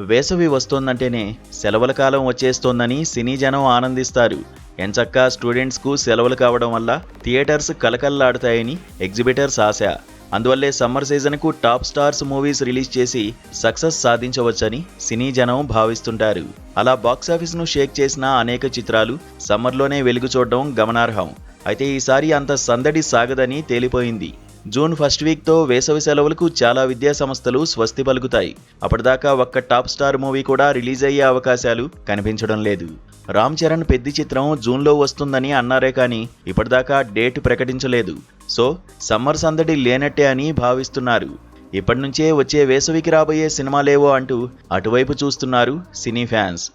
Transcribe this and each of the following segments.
వేసవి వస్తోందంటేనే సెలవుల కాలం వచ్చేస్తోందని సినీ జనం ఆనందిస్తారు. ఎంచక్కా స్టూడెంట్స్కు సెలవులు కావడం వల్ల థియేటర్స్ కలకల్లాడుతాయని ఎగ్జిబిటర్స్ ఆశ. అందువల్లే సమ్మర్ సీజన్కు టాప్ స్టార్స్ మూవీస్ రిలీజ్ చేసి సక్సెస్ సాధించవచ్చని సినీ జనం భావిస్తుంటారు. అలా బాక్సాఫీస్ను షేక్ చేసిన అనేక చిత్రాలు సమ్మర్లోనే వెలుగు చూడడం గమనార్హం. అయితే ఈసారి అంత సందడి సాగదని తేలిపోయింది. జూన్ ఫస్ట్ వీక్తో వేసవి సెలవులకు చాలా విద్యా సంస్థలు స్వస్తి పలుకుతాయి. అప్పటిదాకా ఒక్క టాప్ స్టార్ మూవీ కూడా రిలీజ్ అయ్యే అవకాశాలు కనిపించడం లేదు. రామ్ చరణ్ పెద్ద చిత్రం జూన్లో వస్తుందని అన్నారే కానీ ఇప్పటిదాకా డేట్ ప్రకటించలేదు. సో సమ్మర్ సందడి లేనట్టే అని భావిస్తున్నారు. ఇప్పటి నుంచే వచ్చే వేసవికి రాబోయే సినిమాలేవో అంటూ అటువైపు చూస్తున్నారు సినీ ఫ్యాన్స్.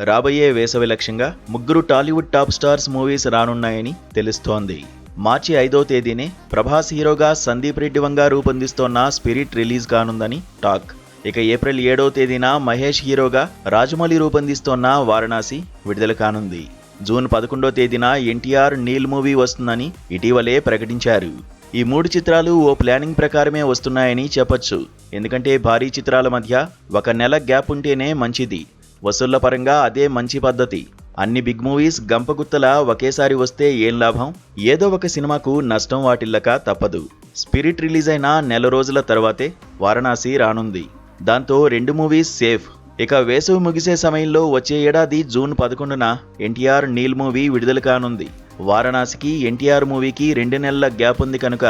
రాబోయే వేసవి లక్ష్యంగా 3 టాలీవుడ్ టాప్ స్టార్స్ మూవీస్ రానున్నాయని తెలుస్తోంది. మార్చి 5వ తేదీనే ప్రభాస్ హీరోగా సందీప్ రెడ్డి వంగా రూపొందిస్తోన్న స్పిరిట్ రిలీజ్ కానుందని టాక్. ఇక ఏప్రిల్ 7వ తేదీన మహేష్ హీరోగా రాజమౌళి రూపొందిస్తోన్న వారణాసి విడుదల కానుంది. జూన్ 11వ తేదీన ఎన్టీఆర్ నీల్ మూవీ వస్తుందని ఇటీవలే ప్రకటించారు. ఈ 3 చిత్రాలు ఓ ప్లానింగ్ ప్రకారమే వస్తున్నాయని చెప్పొచ్చు. ఎందుకంటే భారీ చిత్రాల మధ్య 1 నెల గ్యాప్ ఉంటేనే మంచిది. వసూళ్ల పరంగా అదే మంచి పద్ధతి. అన్ని బిగ్ మూవీస్ గంపగుత్తలా ఒకేసారి వస్తే ఏం లాభం? ఏదో ఒక సినిమాకు నష్టం వాటిల్లక తప్పదు. స్పిరిట్ రిలీజ్ అయిన నెల రోజుల తర్వాతే వారణాసి రానుంది. దాంతో 2 మూవీస్ సేఫ్. ఇక వేసవి ముగిసే సమయంలో వచ్చే ఏడాది జూన్ 11న ఎన్టీఆర్ నీల్ మూవీ విడుదల కానుంది. వారణాసికి ఎన్టీఆర్ మూవీకి 2 నెలల గ్యాప్ ఉంది కనుక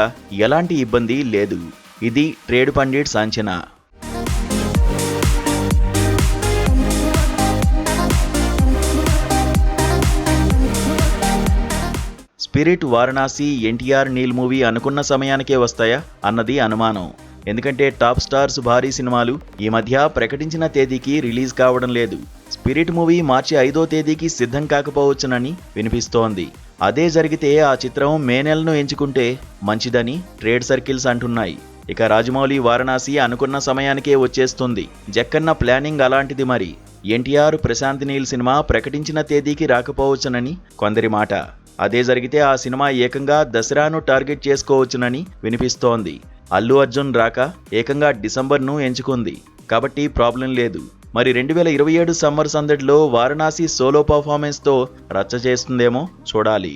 ఎలాంటి ఇబ్బంది లేదు. ఇది ట్రేడ్ పండిట్స్ అంచనా. స్పిరిట్, వారణాసి, ఎన్టీఆర్ నీల్ మూవీ అనుకున్న సమయానికే వస్తాయా అన్నది అనుమానం. ఎందుకంటే టాప్ స్టార్స్ భారీ సినిమాలు ఈ మధ్య ప్రకటించిన తేదీకి రిలీజ్ కావడం లేదు. స్పిరిట్ మూవీ మార్చి 5వ తేదీకి సిద్ధం కాకపోవచ్చునని వినిపిస్తోంది. అదే జరిగితే ఆ చిత్రం మే నెలను ఎంచుకుంటే మంచిదని ట్రేడ్ సర్కిల్స్ అంటున్నాయి. ఇక రాజమౌళి వారణాసి అనుకున్న సమయానికే వచ్చేస్తుంది. జక్కన్న ప్లానింగ్ అలాంటిది మరి. ఎన్టీఆర్, ప్రశాంత్ నీల్ సినిమా ప్రకటించిన తేదీకి రాకపోవచ్చునని కొందరి మాట. అదే జరిగితే ఆ సినిమా ఏకంగా దసరాను టార్గెట్ చేసుకోవచ్చునని వినిపిస్తోంది. అల్లు అర్జున్ రాక ఏకంగా డిసెంబర్ను ఎంచుకుంది కాబట్టి ప్రాబ్లం లేదు. మరి 2027 సమ్మర్ సందడిలో వారణాసి సోలో పర్ఫార్మెన్స్తో రచ్చ చేస్తుందేమో చూడాలి.